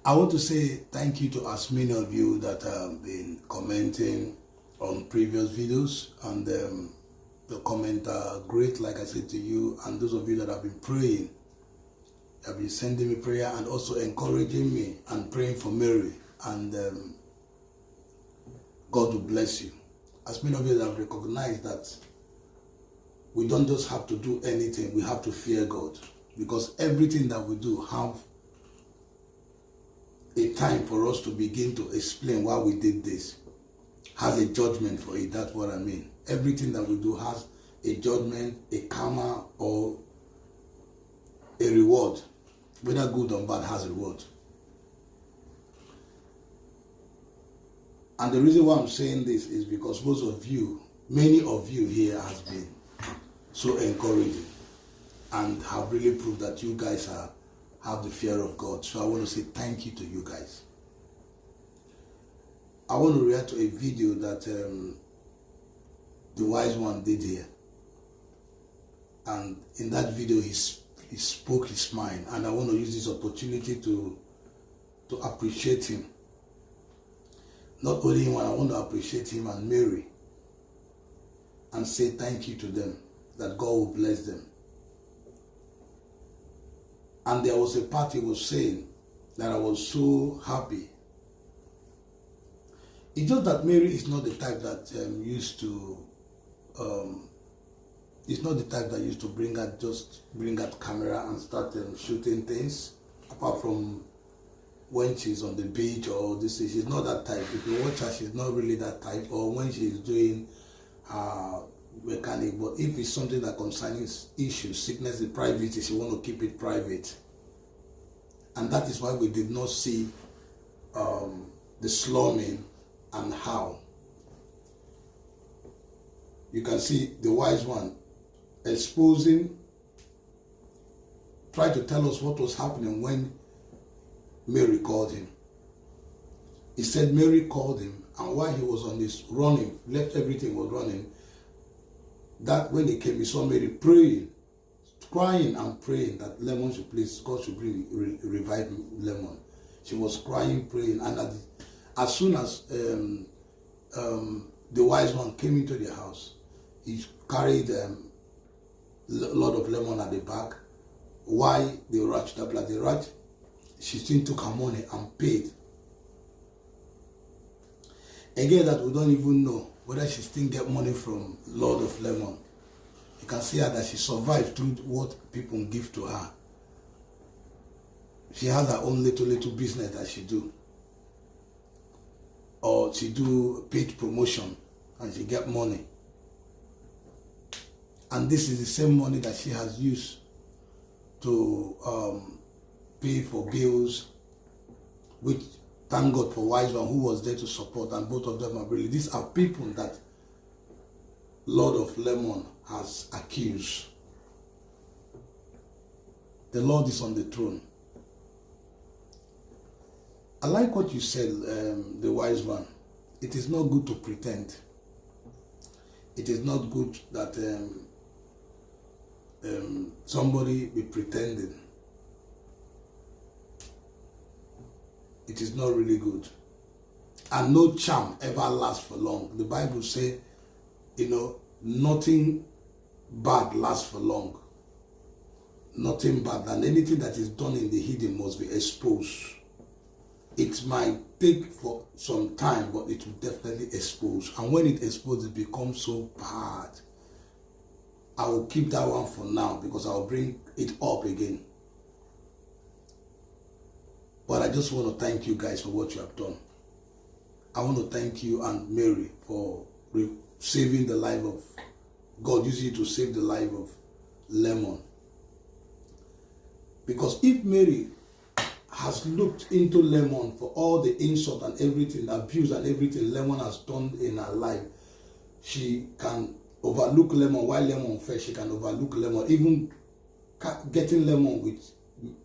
I want to say thank you to as many of you that have been commenting on previous videos, and the comments are great, like I said to you, and those of you that have been praying, have been sending me prayer and also encouraging me and praying for Mary, and God will bless you. As many of you that have recognized that we don't just have to do anything, we have to fear God, because everything that we do have a time for us to begin to explain why we did this, has a judgment for it. That's what I mean. Everything that we do has a judgment, a karma, or a reward. Whether good or bad, has a reward. And the reason why I'm saying this is because most of you, many of you here has been so encouraging and have really proved that you guys have the fear of God. So I want to say thank you to you guys. I want to react to a video that the wise one did here. And in that video, he spoke his mind. And I want to use this opportunity to appreciate him. Not only him, I want to appreciate him and Mary. And say thank you to them, that God will bless them. And there was a part he was saying that I was so happy. It's just that Mary is not the type that used to bring out camera and start shooting things. Apart from when she's on the beach or this, she's not that type. If you watch her, she's not really that type. Or when she's doing mechanic, but if it's something that concerns issues, sickness, and privacy, she want to keep it private. And that is why we did not see the slumming and how. You can see the wise one exposing, try to tell us what was happening when Mary called him. He said Mary called him, and while he was on this running, left everything was running, that when he came, he saw Mary praying, crying and praying that Lemon should please, God should revive Lemon. She was crying, praying, and as soon as the wise one came into the house, he carried a lot of lemon at the back. Why they rushed up like they rushed? She still took her money and paid. Again, that we don't even know whether she still get money from Lord of Lemon. You can see her that she survived through what people give to her. She has her own little business that she do. Or she do paid promotion and she get money. And this is the same money that she has used to pay for bills, which thank God for wise one who was there to support, and both of them are really, these are people that Lord of Lemon has accused. The Lord is on the throne. I like what you said, the wise one. It is not good to pretend. It is not good that somebody be pretending. It is not really good. And no charm ever lasts for long. The Bible says, nothing bad lasts for long. Nothing bad. And anything that is done in the hidden must be exposed. It might take for some time, but it will definitely expose. And when it exposes, it becomes so bad. I will keep that one for now because I will bring it up again. But I just want to thank you guys for what you have done. I want to thank you and Mary for saving the life of, God used you to save the life of Lemon. Because if Mary has looked into Lemon for all the insult and everything, abuse and everything Lemon has done in her life, she can overlook Lemon. While Lemon fell, she can overlook Lemon. Even getting Lemon with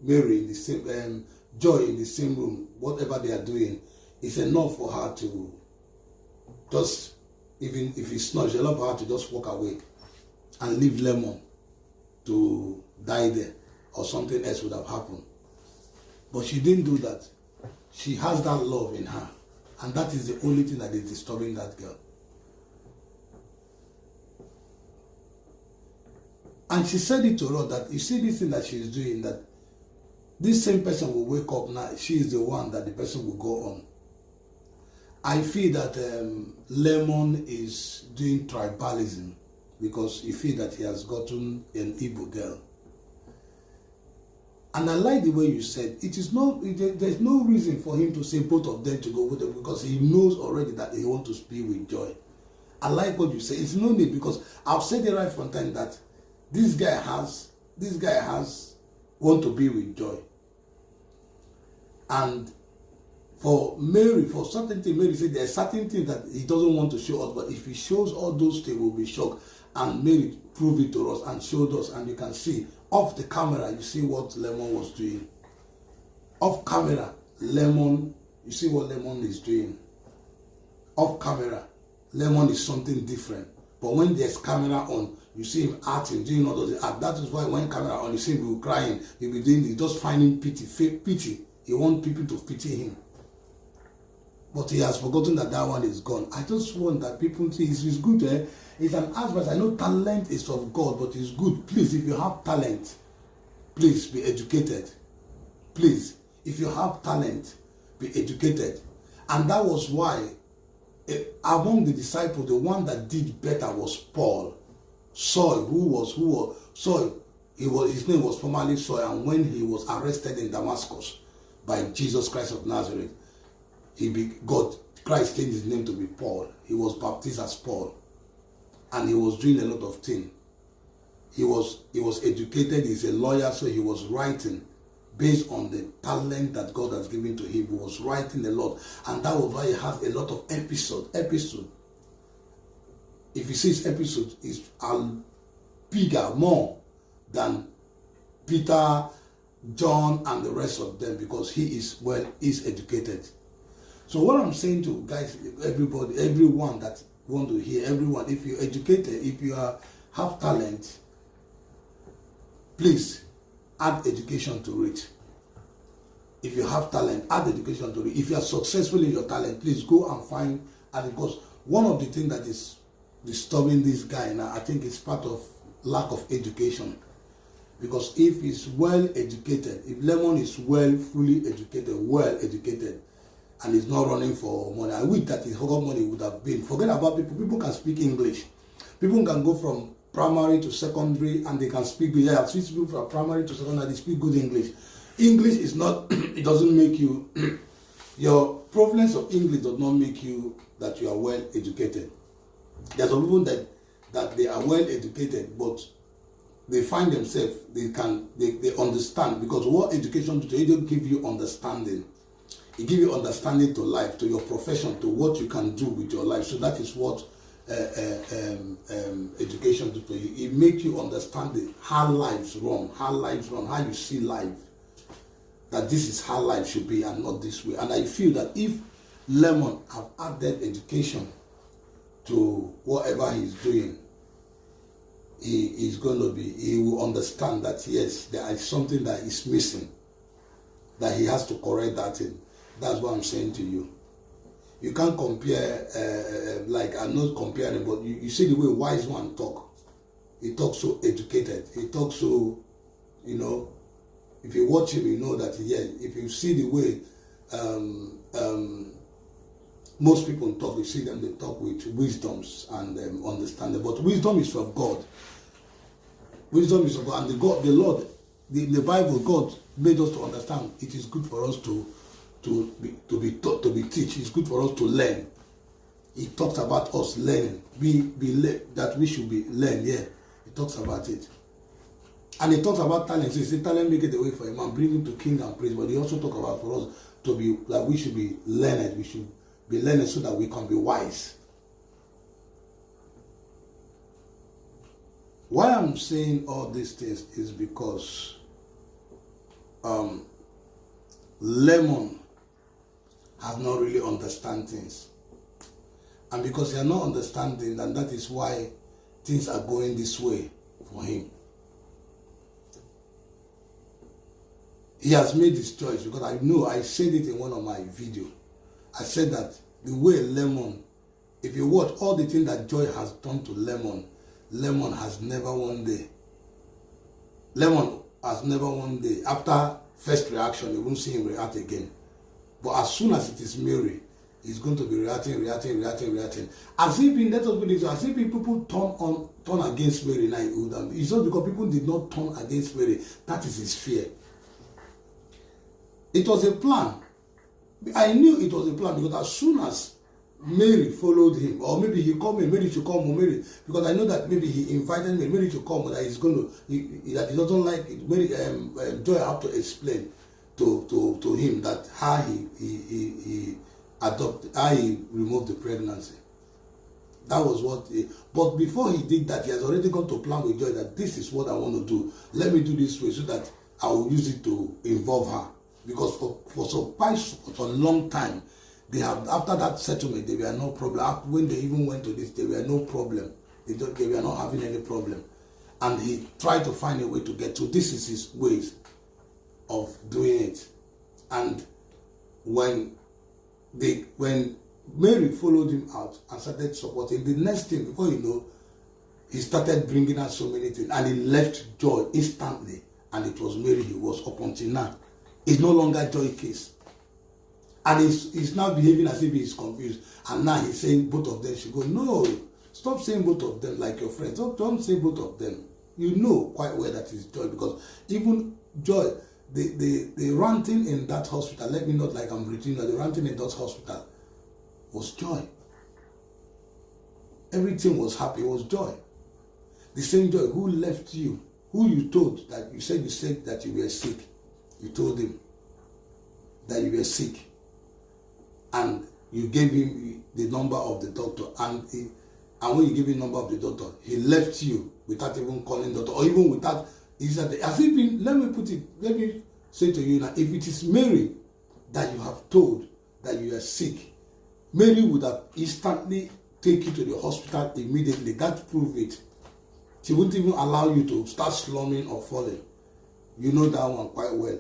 Mary in the same, Joy in the same room, whatever they are doing, is enough for her to just, even if it's not, it's enough for her to just walk away and leave Lemon to die there, or something else would have happened. But she didn't do that. she has that love in her. And that is the only thing that is disturbing that girl. And she said it to her that you see this thing that she is doing, that this same person will wake up now. She is the one that the person will go on. I feel that Lemon is doing tribalism because he feels that he has gotten an Igbo girl. And I like the way you said, there's no reason for him to say both of them to go with them because he knows already that he wants to be with Joy. I like what you say. It's no need because I've said it right from time that this guy has want to be with Joy. And for Mary, for certain things, Mary said there's certain things that he doesn't want to show us, but if he shows all those things, we'll be shocked. And Mary proved it to us and showed us, and you can see off the camera, you see what Lemon was doing. Off camera, Lemon, you see what Lemon is doing. Off camera, Lemon is something different. But when there's camera on, you see him acting, doing all those act. That is why when camera on, you see him crying, he'll be doing, he's just finding pity, fake pity. He wants people to pity him. But he has forgotten that that one is gone. I just want that people see it's good. It's an advice. I know talent is of God, but it's good. Please, if you have talent, please be educated. Please, if you have talent, be educated. And that was why among the disciples, the one that did better was Paul. Saul, his name was formerly Saul, and when he was arrested in Damascus by Jesus Christ of Nazareth, Christ changed his name to be Paul. He was baptized as Paul, and he was doing a lot of things. He was educated. He's a lawyer, so he was writing based on the talent that God has given to him. He was writing a lot, and that was why he has a lot of episode. If you see his episode, is bigger, more than Peter, John, and the rest of them, because he is educated. So what I'm saying to guys, everybody, everyone that want to hear, everyone, if you're educated, if you have talent, please add education to it. If you have talent, add education to it. If you are successful in your talent, please go and find, and because one of the things that is disturbing this guy now, I think it's part of lack of education. Because if he's well educated, if Lemon is fully educated, and he's not running for money, I wish that his whole money would have been. Forget about people. People can speak English. People can go from primary to secondary and they can speak good. Yeah, I've seen people from primary to secondary, they speak good English. English is not, it doesn't make you, your prevalence of English does not make you that you are well educated. There are some people that they are well educated, but they find themselves, they understand, because what education do, they don't give you understanding. It gives you understanding to life, to your profession, to what you can do with your life. So that is what education does for you. It makes you understand how lives run, how you see life. That this is how life should be and not this way. And I feel that if Lemon have added education to whatever he's doing, he will understand that yes, there is something that is missing, that he has to correct that thing. That's what I'm saying to you. You can't compare, like I'm not comparing, but you see the way wise one talk. He talks so educated. He talks so, if you watch him, you know that, yeah, if you see the way most people talk, you see them, they talk with wisdoms and understanding. But wisdom is from God. Wisdom is from God. And the Lord, in the Bible, God made us to understand it is good for us to be taught, to be teach. It's good for us to learn. He talks about us learning. That we should be learn. Yeah, he talks about it, and he talks about talent. So he said, talent make it a way for him and bring him to king and praise. But he also talk about for us to be like we should be learned. We should be learned so that we can be wise. Why I'm saying all these things is because Lemon has not really understand things, and because he are not understanding, and that is why things are going this way for him. he has made his choice, because I know, I said it in one of my videos. I said that the way Lemon, if you watch all the things that Joy has done to Lemon, Lemon has never one day. Lemon has never one day. After first reaction, you won't see him react again. But as soon as it is Mary, he's going to be reacting. As if in that hospital, as if people turn against Mary now, it's not because people did not turn against Mary. That is his fear. It was a plan. I knew it was a plan, because as soon as Mary followed him, or maybe he called me, Mary should come, or Mary, because I know that maybe he invited me, Mary to come, that he's going to, that he doesn't like it. Mary, Joy have to explain to him that how he adopted, how he removed the pregnancy. That was what. But before he did that, he has already gone to plan with Joy that this is what I want to do. Let me do this way so that I will use it to involve her. Because for a long time, they have, after that settlement, there were no problem. After, when they even went to this, there were no problem. They were not having any problem. And he tried to find a way to get to. This is his ways of doing it. And when Mary followed him out and started supporting, the next thing, before you know, he started bringing out so many things. And he left Joy instantly. And it was Mary he was up until now. It's no longer Joy case. And he's now behaving as if he's confused. And now he's saying both of them should go. No, stop saying both of them like your friends. Don't say both of them. You know quite well that it's Joy, because even Joy, the ranting in that hospital, let me not like I'm reading, the ranting in that hospital was Joy. Everything was happy, it was Joy. The same Joy who left you, who you told that you said that you were sick. You told him that you were sick, and you gave him the number of the doctor, and when you gave him the number of the doctor, he left you without even calling the doctor, or even without. He said, as if let me say to you now, if it is Mary that you have told that you are sick, Mary would have instantly taken you to the hospital immediately. That proved it. She wouldn't even allow you to start slumming or falling. You know that one quite well.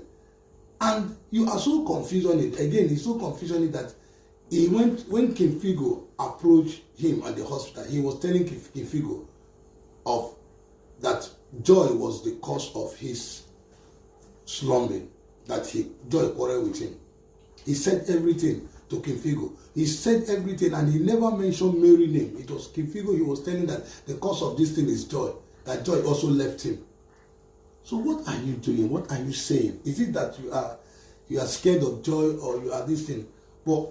And you are so confused on it. Again, he's so confused on it that when King Figo approached him at the hospital, he was telling King Figo that Joy was the cause of his slumbering, that Joy quarreled with him. He said everything to King Figo. He said everything, and he never mentioned Mary's name. It was King Figo. He was telling that the cause of this thing is Joy, that Joy also left him. So what are you doing? What are you saying? Is it that you are scared of Joy, or you are this thing? But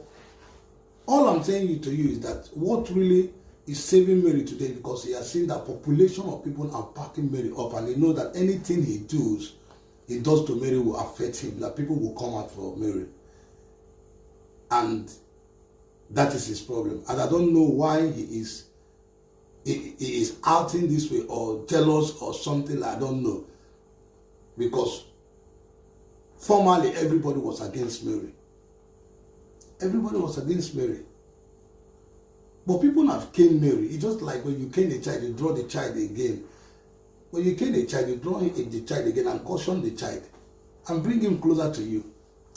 all I'm saying to you is that what really is saving Mary today, because he has seen that population of people are backing Mary up, and they know that anything he does to Mary will affect him, that people will come out for Mary. And that is his problem. And I don't know why he is acting this way, or jealous or something, I don't know. Because formerly everybody was against Mary. Everybody was against Mary. But people have caned Mary. It's just like when you cane a child, you draw the child again. When you cane a child, you draw the child again and caution the child and bring him closer to you.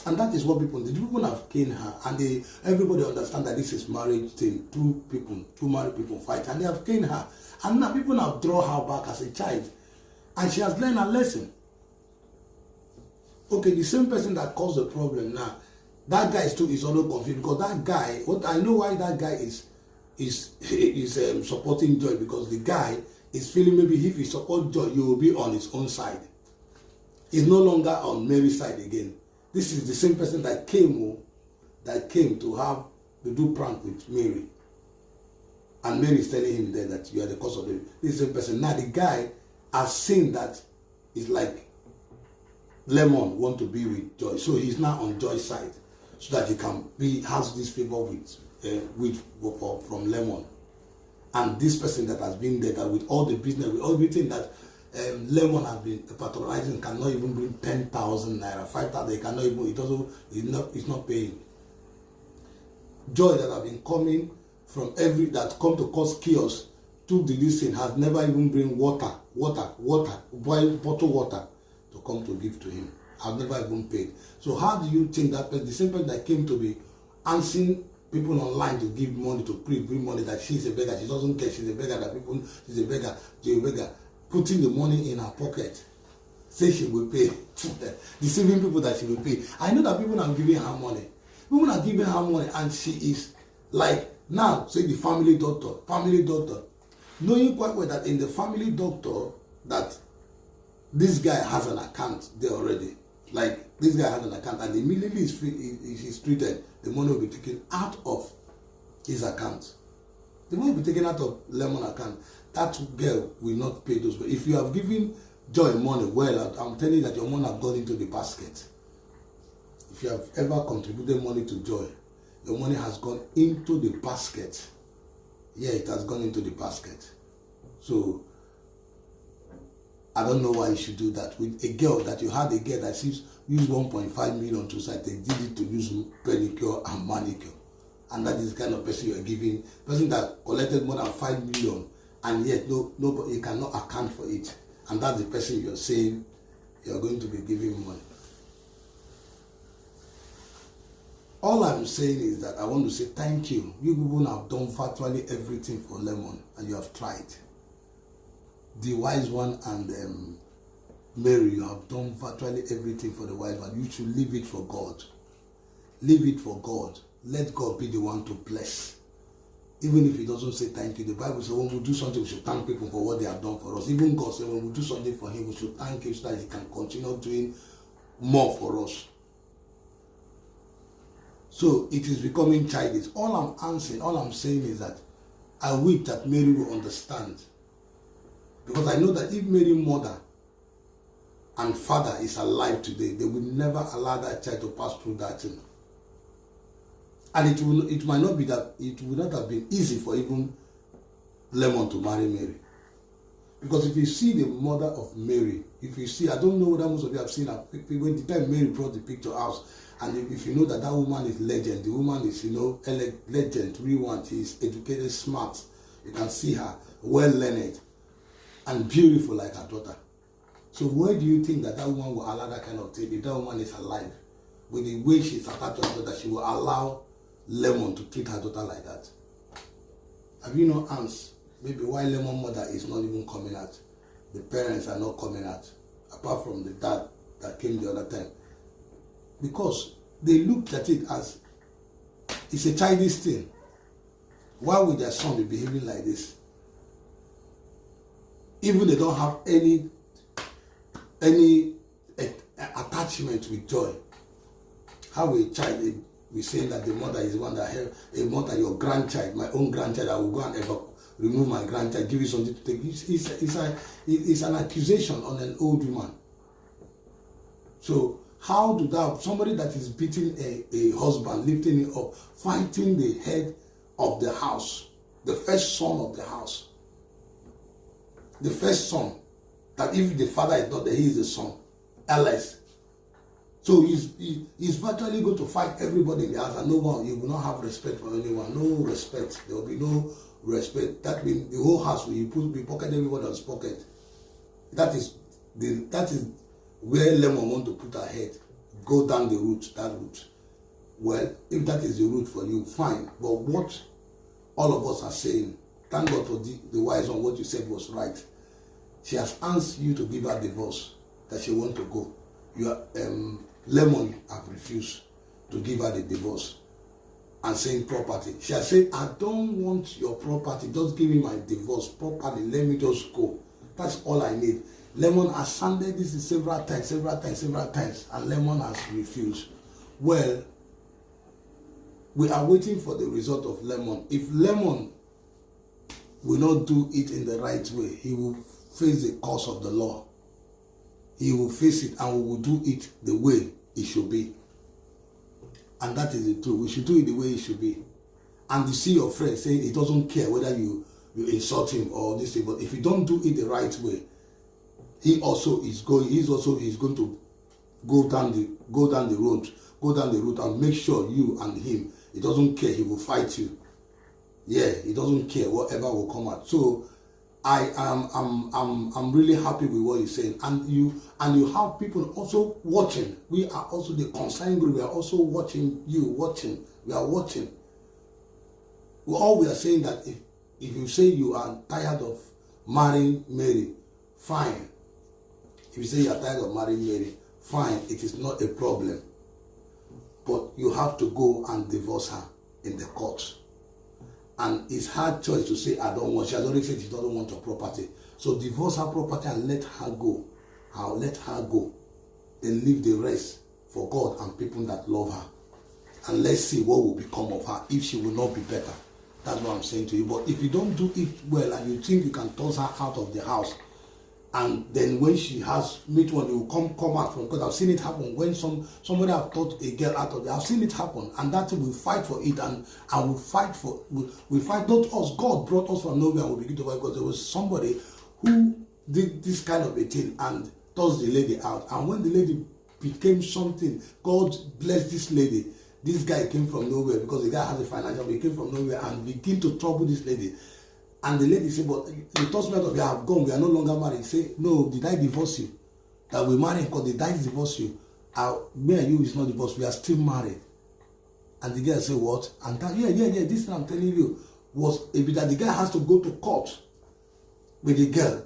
And that is what people did. People have caned her, and everybody understand that this is marriage thing. Two married people fight, and they have caned her. And now people have drawn her back as a child, and she has learned a lesson. Okay, the same person that caused the problem now, that guy is also confused, because that guy, what I know why that guy is supporting Joy, because the guy is feeling maybe if he supports Joy, he will be on his own side. He's no longer on Mary's side again. This is the same person that came to do prank with Mary. And Mary is telling him there that you are the cause of it. This same person. Now the guy has seen that it's like Lemon want to be with Joy. So he's now on Joy's side, so that he has this favor from Lemon. And this person that has been there, that with all the business, with everything that Lemon has been patronizing, cannot even bring 10,000 naira, 5,000. They cannot even. It's not paying. Joy that have been coming from that come to cause chaos, took the listen, has never even bring water, boiled bottled water to come to give to him. I've never even paid. So how do you think that person, the same person that came to be answering people online to give money, to bring money, that she's a beggar, she doesn't care, she's a beggar, that people, she's a beggar, putting the money in her pocket, say she will pay, deceiving people that she will pay. I know that people are giving her money. People are giving her money, and she is like, now, say the family doctor, knowing quite well that in the family doctor, that this guy has an account there already. Like, this guy has an account, and immediately he's treated, the money will be taken out of his account. The money will be taken out of Lemon account. That girl will not pay those. But if you have given Joy money, well, I'm telling you that your money have gone into the basket. If you have ever contributed money to Joy, your money has gone into the basket. Yeah, it has gone into the basket. So, I don't know why you should do that. With a girl that you had, a girl that used 1.5 million to site, they did it to use pedicure and manicure. And that is the kind of person you are giving, person that collected more than 5 million, and yet nobody cannot account for it. And that's the person you're saying you're going to be giving money. All I'm saying is that I want to say thank you. You people have done virtually everything for Lemon, and you have tried. The wise one and Mary, you have done virtually everything for the wise one. You should leave it for God. Leave it for God. Let God be the one to bless. Even if he doesn't say thank you, the Bible says when we do something, we should thank people for what they have done for us. Even God said when we do something for him, we should thank him so that he can continue doing more for us. So it is becoming childish. All I'm saying is that I wish that Mary will understand. Because I know that if Mary's mother and father is alive today, they will never allow that child to pass through that thing. And it might not be that, it would not have been easy for even Lemon to marry Mary. Because if you see the mother of Mary, if you see, I don't know whether most of you have seen her, when the time Mary brought the picture out, and if you know that woman is legend, the woman is, legend, real one, she is educated, smart, you can see her, well-learned, and beautiful like her daughter. So where do you think that woman will allow that kind of thing? If that woman is alive, with the way she's attached to her daughter, she will allow Lemon to treat her daughter like that? Have you no aunts? Maybe why Lemon mother is not even coming out. The parents are not coming out, apart from the dad that came the other time. Because they looked at it as it's a childish thing. Why would their son be behaving like this? Even they don't have any attachment with Joy. How a child, we say that the mother is the one that helped a mother, your grandchild, my own grandchild, I will go and ever remove my grandchild, give you something to take. It's an accusation on an old woman. So how do that, somebody that is beating a husband, lifting him up, fighting the head of the house, the first son of the house, the first son, that if the father is not there, he is the son, Alice. So he's virtually going to fight everybody in the house, and no one, you will not have respect for anyone, no respect, there will be no respect. That means the whole house will be pocket everybody on pocket. That is where Lemon want to put her head, go down the route, that route. Well, if that is the route for you, fine. But what all of us are saying, thank God for the wise one, what you said was right. She has asked you to give her divorce, that she want to go. Lemon have refused to give her the divorce and saying property. She has said, I don't want your property, just give me my divorce property, let me just go. That's all I need. Lemon has sounded this several times, and Lemon has refused. Well, we are waiting for the result of Lemon. If Lemon will not do it in the right way, he will face the course of the law. He will face it, and we will do it the way it should be. And that is the truth. We should do it the way it should be. And you see your friend saying he doesn't care whether you insult him or this thing, but if you don't do it the right way, he also is going to go down the road and make sure you and him, he doesn't care, he will fight you. Yeah, he doesn't care whatever will come out. So I'm really happy with what you're saying, and you have people also watching. We are also the concerned group. We are also watching you, watching. We are watching. All we are saying that if you say you are tired of marrying Mary, fine. If you say you are tired of marrying Mary, fine. It is not a problem. But you have to go and divorce her in the court. And it's her choice to say, I don't want. She has already said she doesn't want your property. So divorce her property and let her go. I'll let her go. Then leave the rest for God and people that love her. And let's see what will become of her if she will not be better. That's what I'm saying to you. But if you don't do it well and you think you can toss her out of the house, and then when she has meet one, you will come out from, because I've seen it happen when somebody have taught a girl out of there. I've seen it happen, and that we fight for it, and we fight for we fight, not us. God brought us from nowhere and we begin to fight, because there was somebody who did this kind of a thing and tossed the lady out. And when the lady became something, God blessed this lady. This guy came from nowhere, because the guy has a financial, he came from nowhere and began to trouble this lady. And the lady said, but the husband of you have gone, we are no longer married. He said, no, did I divorce you? That we married because did I divorce you? Me and you is not divorced, we are still married. And the girl said, what? And that, yeah, this thing I'm telling you was that the guy has to go to court with the girl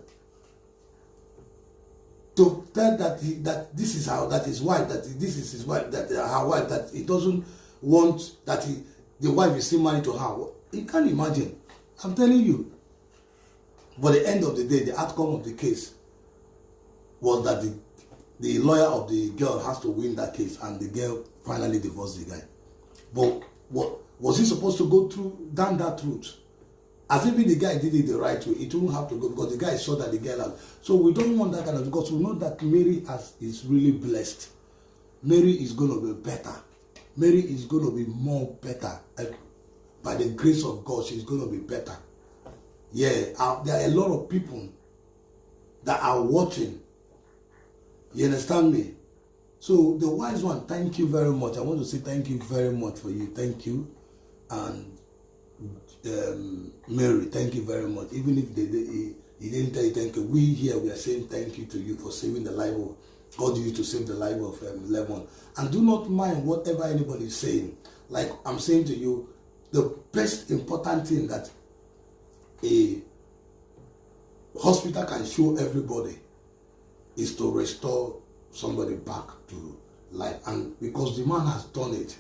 to tell that this is how, that his wife, that this is his wife, that her wife, that he doesn't want, that the wife is still married to her. You can't imagine. I'm telling you. But at the end of the day, the outcome of the case was that the lawyer of the girl has to win that case, and the girl finally divorced the guy. But what was he supposed to go down that route? As if the guy did it the right way, it wouldn't have to go, because the guy saw that the girl had. So we don't want that kind of, because we know that Mary is really blessed. Mary is going to be better. Mary is going to be more better. By the grace of God, she's going to be better. Yeah, there are a lot of people that are watching. You understand me? So the wise one, thank you very much. I want to say thank you very much for you. Thank you. And Mary, thank you very much. Even if he didn't tell you thank you, we here, we are saying thank you to you for saving the life of, God used to save the life of Lemon. And do not mind whatever anybody is saying. Like I'm saying to you, the best important thing that a hospital can show everybody is to restore somebody back to life. And because the man has done it,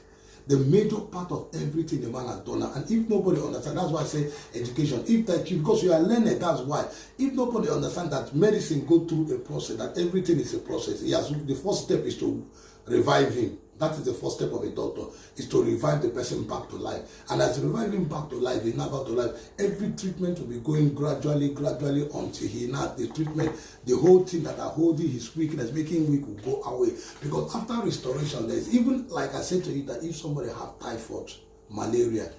the major part of everything the man has done. And if nobody understands, that's why I say education. If that you, because you are learning, that's why. If nobody understands that medicine go through a process, that everything is a process. Yes, the first step is to revive him. That is the first step of a doctor, is to revive the person back to life. And as you revive him back to life, he's now back to life. Every treatment will be going gradually until he now, the treatment, the whole thing that are holding his weakness, making him weak, will go away. Because after restoration, there's even, like I said to you, that if somebody have typhoid, malaria,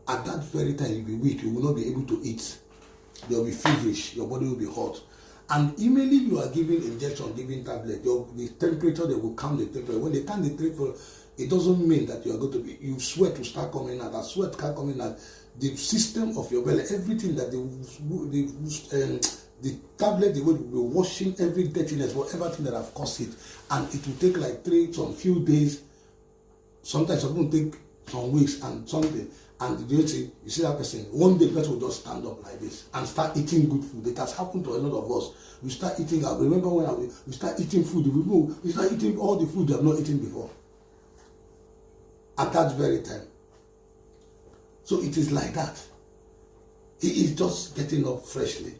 at that very time you'll be weak, you will not be able to eat. You'll be feverish, your body will be hot. And immediately you are giving injection, giving tablet, the temperature, they will calm the temperature. When they calm the temperature, it doesn't mean that you are going to be, you sweat will start coming out. That sweat can't come in out. The system of your belly, everything that the tablet, they will be washing every dirtiness, whatever thing that have caused it. And it will take like some few days. Sometimes it will take some weeks and something. And you see that person, one day the person will just stand up like this and start eating good food. It has happened to a lot of us. We start eating, I remember when we start eating food, we start eating all the food we have not eaten before. At that very time. So it is like that. He is just getting up freshly.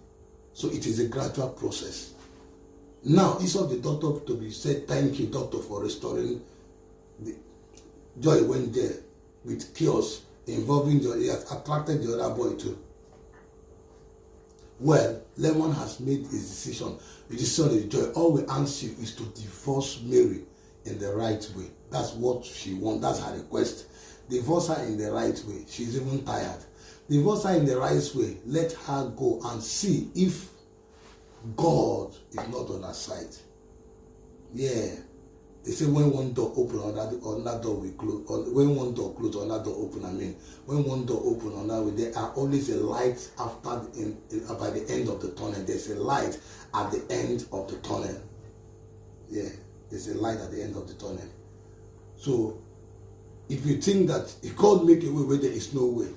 So it is a gradual process. Now, instead of the doctor to be said, thank you, doctor, for restoring. Joy went there with chaos. Involving he has attracted the other boy too. Well, Lemon has made his decision. The decision is Joy. All we ask you is to divorce Mary in the right way. That's what she wants. That's her request. Divorce her in the right way. She's even tired. Divorce her in the right way. Let her go and see if God is not on her side. Yeah. They say when one door open, another door will close. Or when one door close, another door open. When one door open, another way. There are always a light by the end of the tunnel. There's a light at the end of the tunnel. Yeah, there's a light at the end of the tunnel. So, if you think that if God make a way where there is no way,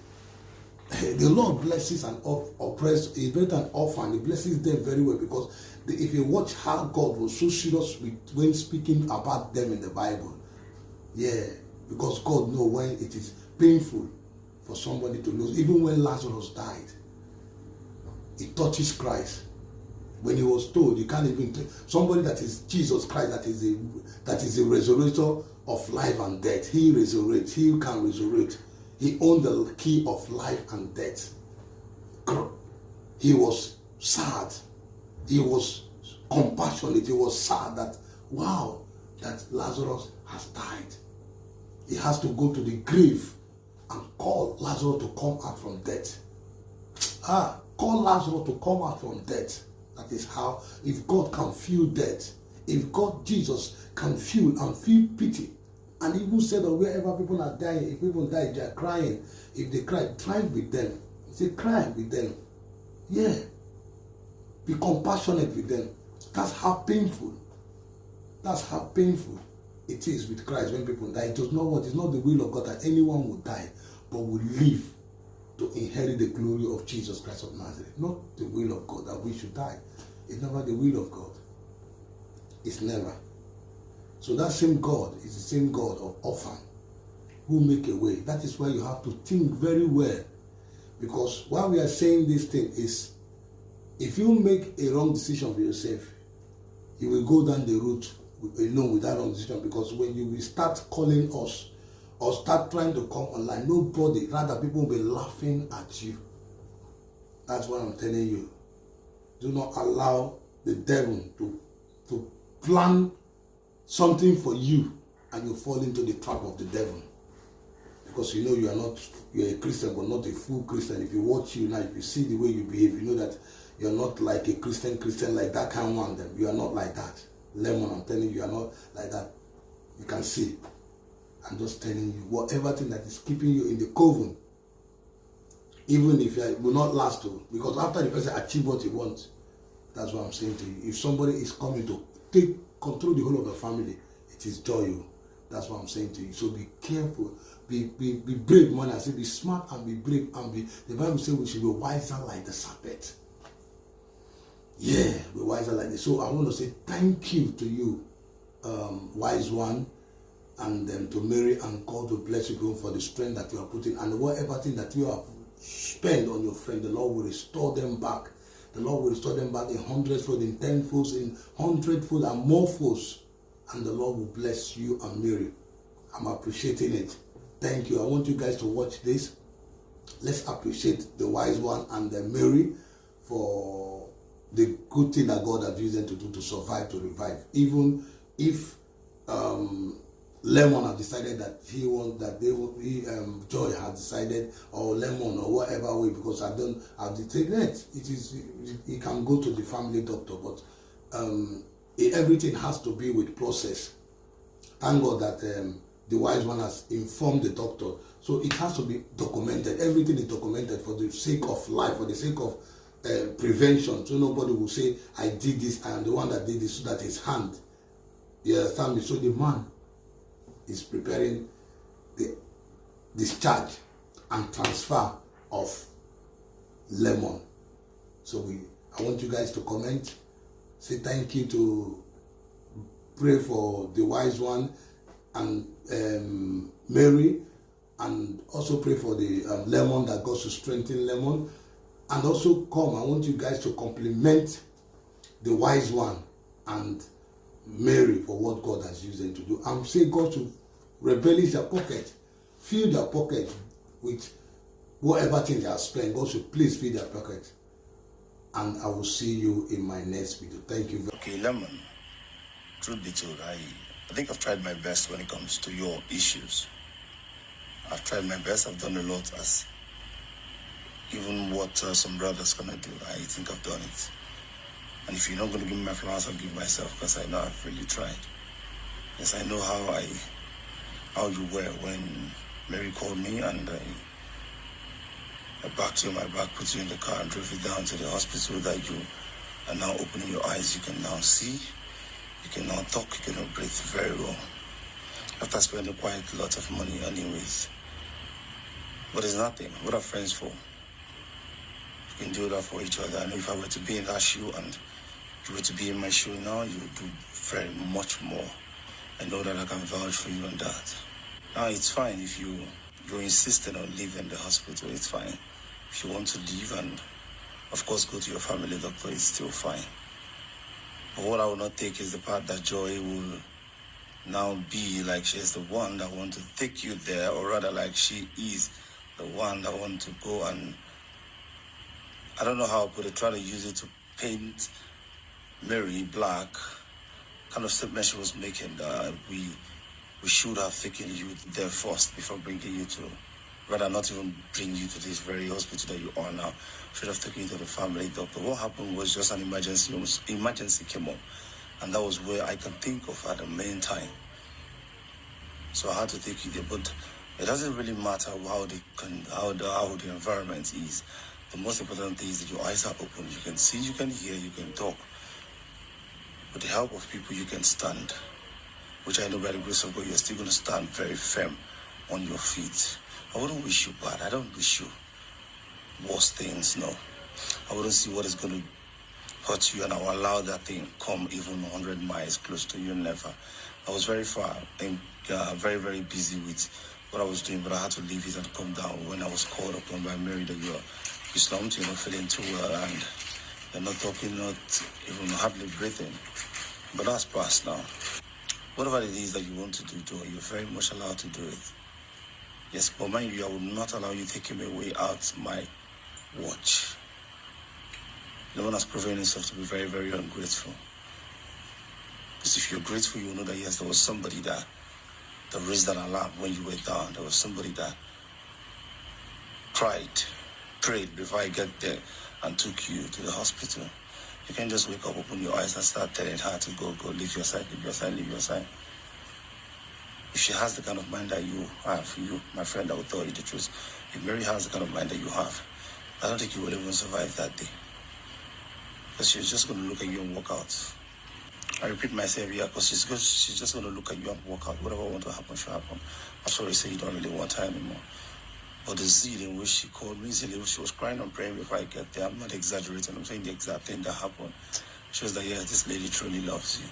the Lord blesses an oppressed, He blesses an orphan. He blesses them very well, because if you watch how God was so serious when speaking about them in the Bible, yeah, because God knows when it is painful for somebody to lose. Even when Lazarus died, it touches Christ. When he was told, you can't even take somebody that is Jesus Christ, that is a resurrector of life and death. He resurrects. He can resurrect. He owned the key of life and death. He was sad. He was compassionate. He was sad that, wow, that Lazarus has died. He has to go to the grave and call Lazarus to come out from death. Call Lazarus to come out from death. That is how, if God can feel death, if God, Jesus, can feel and feel pity, and even said that wherever people are dying, if people die, they are crying. If they cry with them. Say, cry with them. Yeah. Be compassionate with them. That's how painful. That's how painful it is with Christ when people die. It is not the will of God that anyone would die, but will live to inherit the glory of Jesus Christ of Nazareth. Not the will of God that we should die. It's never the will of God. It's never. So that same God is the same God of orphan who make a way. That is why you have to think very well. Because why we are saying this thing is, if you make a wrong decision for yourself, you will go down the route alone with that wrong decision. Because when you will start calling us or start trying to come online, nobody, rather people will be laughing at you. That's what I'm telling you. Do not allow the devil to plan something for you and you fall into the trap of the devil. Because you know you're a Christian but not a full Christian. If you watch you now, if you see the way you behave, you know that you're not like a Christian like that kind of one. You are not like that. Lemon, I'm telling you, you are not like that. You can see. I'm just telling you, whatever thing that is keeping you in the coven, even if it will not last too, because after the person achieves what he wants, that's what I'm saying to you. If somebody is coming to take control the whole of the family, it is joy. That's what I'm saying to you. So be careful, be brave, man. I say be smart and be brave and be. The Bible says we should be wiser like the serpent. Yeah, be wiser like this. So I want to say thank you to you, wise one, and to Mary, and God to bless you for the strength that you are putting, and whatever thing that you have spent on your friend, the Lord will restore them back. The Lord will restore them back in 100-fold, in 10-fold, in 100-fold, and more folds. And the Lord will bless you and Mary. I'm appreciating it. Thank you. I want you guys to watch this. Let's appreciate the wise one and Mary for the good thing that God has used them to do to survive, to revive. Even if Lemon has decided that Joy has decided, or Lemon or whatever way, because I've decided he can go to the family doctor, but everything has to be with process. Thank God that the wise one has informed the doctor, so it has to be documented. Everything is documented for the sake of life, for the sake of prevention, so nobody will say I did this, I am the one that did this, so that his hand, you understand me? So the man is preparing the discharge and transfer of Lemon. So I want you guys to comment, say thank you, to pray for the wise one and Mary, and also pray for the Lemon, that God should strengthen Lemon. And also I want you guys to compliment the wise one and Mary for what God has used them to do. I'm saying God should replenish their pocket, fill their pocket with whatever thing they have spent. God should please fill their pocket. And I will see you in my next video. Thank you. Okay, Lemon, truth be told, I think I've tried my best when it comes to your issues. I've tried my best. I've done a lot, as even what some brothers gonna do. I think I've done it. And if you're not going to give me my flowers, I'll give myself, because I know I've really tried. Yes, I know how you were when Mary called me, and I backed you on my back, put you in the car, and drove you down to the hospital. That you are now opening your eyes. You can now see. You can now talk. You can now breathe very well. After spending quite a lot of money, anyways. But it's nothing. What are friends for? You can do that for each other. I know if I were to be in that shoe and you were to be in my shoe now, you would do very much more. I know that I can vouch for you on that. Now, it's fine if you're insisting on leaving the hospital, it's fine. If you want to leave and, of course, go to your family doctor, it's still fine. But what I will not take is the part that Joy will now be like she's the one that want to take you there, or rather like she is the one that want to go and, I don't know how to put it, try to use it to paint Mary black. Kind of statement she was making that we should have taken you there first before bringing you to, rather not even bring you to this very hospital that you are now. Should have taken you to the family doctor. What happened was just an emergency came up, and that was where I can think of at the main time. So I had to take you there, but it doesn't really matter how the environment is. The most important thing is that your eyes are open. You can see, you can hear, you can talk. With the help of people, you can stand, which I know by the grace of God, you're still going to stand very firm on your feet. I wouldn't wish you bad. I don't wish you worse things, no. I wouldn't see what is going to hurt you, and I will allow that thing come even 100 miles close to you, never. I was very far and very, very busy with what I was doing, but I had to leave it and come down when I was called upon by Mary that you slumped, you're not feeling too well, and you're not talking, not even hardly breathing. But that's past now. Whatever it is that you want to do, Joe, you're very much allowed to do it. Yes, but mind you, I will not allow you taking me away out my watch. No one has proven himself to be very, very ungrateful. Because if you're grateful, you will know that yes, there was somebody that raised that alarm when you were down. There was somebody that prayed before I get there and took you to the hospital. You can't just wake up, open your eyes and start telling her to go, leave your side, leave your side, leave your side. If she has the kind of mind that you have, my friend, I will tell you the truth. If Mary has the kind of mind that you have, I don't think you will even survive that day. Because she's just going to look at you and walk out. I repeat myself here, because she's just going to look at you and walk out. Whatever wants to happen should happen. I'm sorry to say you don't really want her anymore. But the zeal in which she called me, she was crying and praying before I get there. I'm not exaggerating. I'm saying the exact thing that happened. She was like, yeah, this lady truly loves you.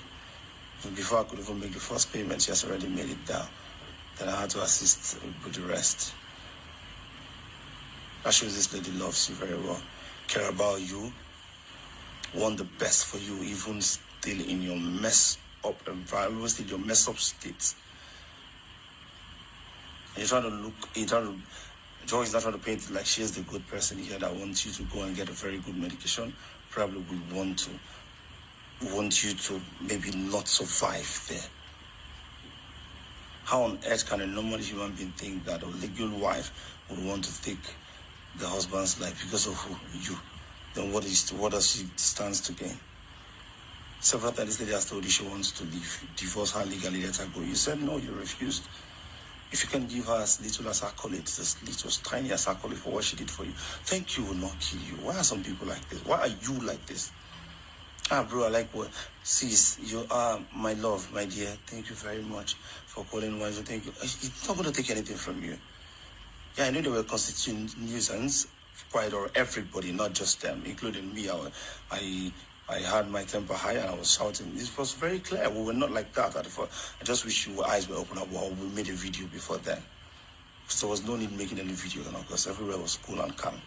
And before I could even make the first payment, she has already made it down. Then I had to assist with the rest. That shows this lady loves you very well. Care about you. Want the best for you, even still in your mess up environment, even still in your mess up state. And Joy is not trying to paint it like she is the good person here that wants you to go and get a very good medication. Probably we want you to maybe not survive there. How on earth can a normal human being think that a legal wife would want to take the husband's life because of you? Then what does she stands to gain? Several times this lady has told you she wants to leave, divorce her legally, let her go. You said no, you refused. If you can give her as little as accolades, as little as tiny as accolades for what she did for you, thank you will not kill you. Why are some people like this? Why are you like this? Bro, I like what? Sis, you are my love, my dear. Thank you very much for calling wise. Thank you. It's not going to take anything from you. Yeah, I knew they were constituting nuisance quite or everybody, not just them, including me. I had my temper high and I was shouting. It was very clear. We were not like that at first. I just wish your eyes were open up while we made a video before then. So there was no need making any video because everywhere was cool and calm.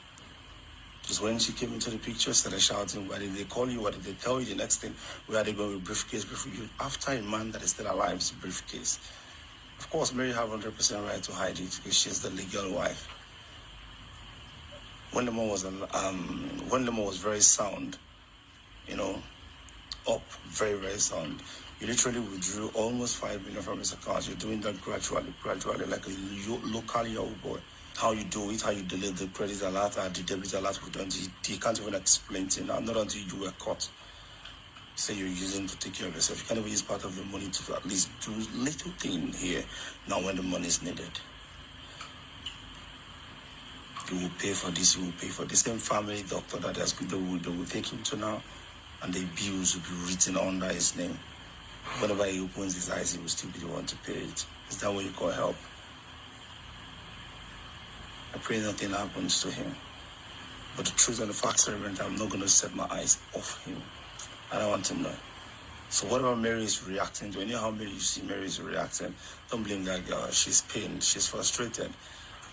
Just when she came into the picture, started shouting, why did they call you? What did they tell you? The next thing, where are they going with briefcase before you? After a man that is still alive, it's a briefcase. Of course, Mary have 100% right to hide it because she's the legal wife. When the man was very sound, up very, very sound. You literally withdrew almost 5 million from his account. You're doing that gradually, like a local Yahoo boy. How you do it, how you delete the credit alert, the debit alert, you can't even explain it now, not until you were caught. say you're using to take care of yourself. You can't even use part of the money to at least do little thing here now when the money is needed. You will pay for this, you will pay for this. Same family doctor that they will take him to now, and the bills will be written under his name. Whenever he opens his eyes, he will still be the one to pay it. Is that what you call help? I pray nothing happens to him. But the truth and the facts remain, I'm not going to set my eyes off him. I don't want to know. So whatever Mary is reacting to, you know how Mary, you see Mary is reacting, don't blame that girl. She's pained, she's frustrated,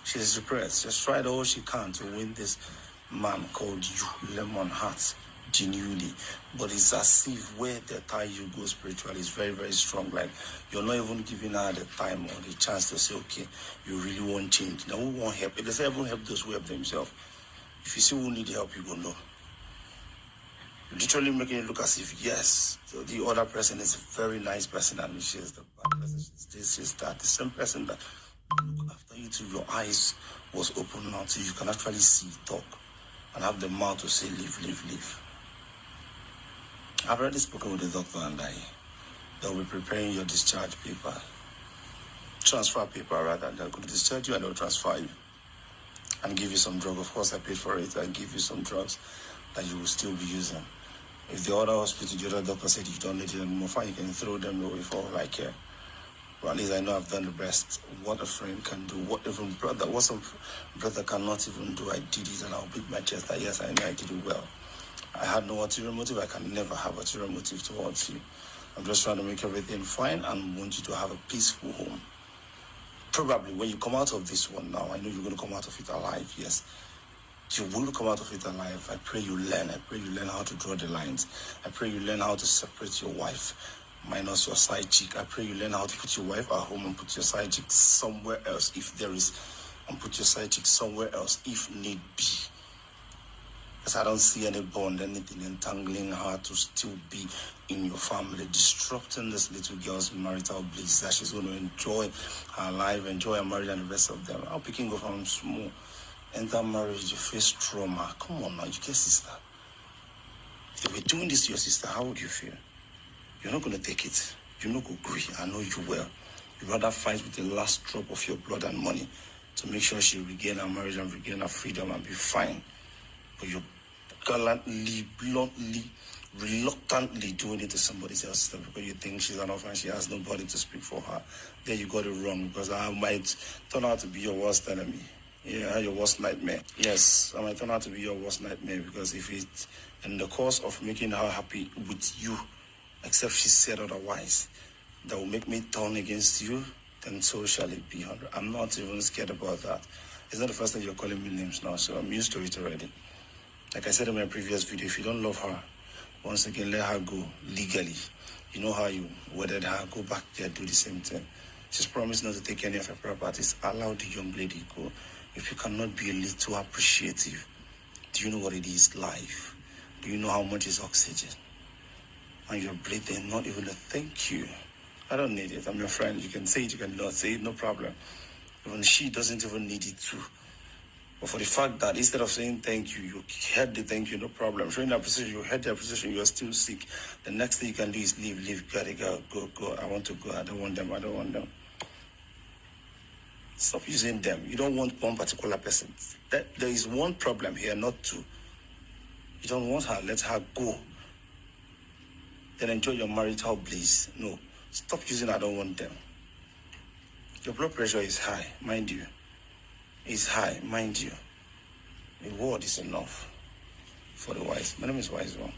she's depressed. She's tried all she can to win this man called you, Lemon Heart, genuinely. But it's as if where the tie you go spiritually is very, very strong. Like you're not even giving her the time or the chance to say, okay, you really want change. Now, who won't help? It doesn't even help those who help themselves. If you see who need help, you go know. You're literally making it look as if, yes, the other person is a very nice person and she's the bad person. This is that. The same person that look after you till your eyes was open now so you can actually see, talk, and have the mouth to say, leave. I've already spoken with the doctor and they'll be preparing your discharge paper. Transfer paper, rather. They're going to discharge you and they'll transfer you and give you some drug. Of course, I paid for it. I give you some drugs that you will still be using. If the other hospital, the other doctor said you don't need it anymore, fine, you can throw them away for all I care. But at least I know I've done the best. What a friend can do, what some brother cannot even do, I did it, and I'll beat my chest that yes, I know I did it well. I had no ulterior motive. I can never have ulterior motive towards you. I'm just trying to make everything fine and want you to have a peaceful home. Probably when you come out of this one now, I know you're going to come out of it alive, yes. You will come out of it alive. I pray you learn. I pray you learn how to draw the lines. I pray you learn how to separate your wife minus your side chick. I pray you learn how to put your wife at home and put your side chick somewhere else if there is, and put your side chick somewhere else if need be. Because I don't see any bond, anything entangling her to still be in your family, disrupting this little girl's marital bliss that she's going to enjoy her life, enjoy her marriage and the rest of them. How picking go from small, enter marriage, you face trauma. Come on now, you get sister. If we're doing this to your sister, how would you feel? You're not going to take it. You're not going to agree. I know you will. You'd rather fight with the last drop of your blood and money to make sure she regain her marriage and regain her freedom and be fine. But you're gallantly, bluntly, reluctantly doing it to somebody else because you think she's an orphan, she has nobody to speak for her. Then you got it wrong because I might turn out to be your worst enemy. Yeah, your worst nightmare. Yes, I might turn out to be your worst nightmare because if it's in the course of making her happy with you, except she said otherwise, that will make me turn against you, then so shall it be. I'm not even scared about that. It's not the first time you're calling me names now, so I'm used to it already. Like I said in my previous video, if you don't love her, once again, let her go legally. You know how you wedded her, go back there, do the same thing. She's promised not to take any of her properties. Allow the young lady go. If you cannot be a little appreciative, do you know what it is, life? Do you know how much is oxygen? And you're breathing, not even a thank you. I don't need it. I'm your friend. You can say it, you can not say it, no problem. Even she doesn't even need it too. But for the fact that instead of saying thank you, you heard the thank you, no problem. Showing the appreciation, you heard the appreciation, you are still sick. The next thing you can do is leave, gotta go. I want to go. I don't want them. Stop using them. You don't want one particular person. There is one problem here, not two. You don't want her, let her go. Then enjoy your marital bliss. No, stop using I don't want them. Your blood pressure is high, mind you. It's high, mind you. A word is enough for the wise. My name is Wise One.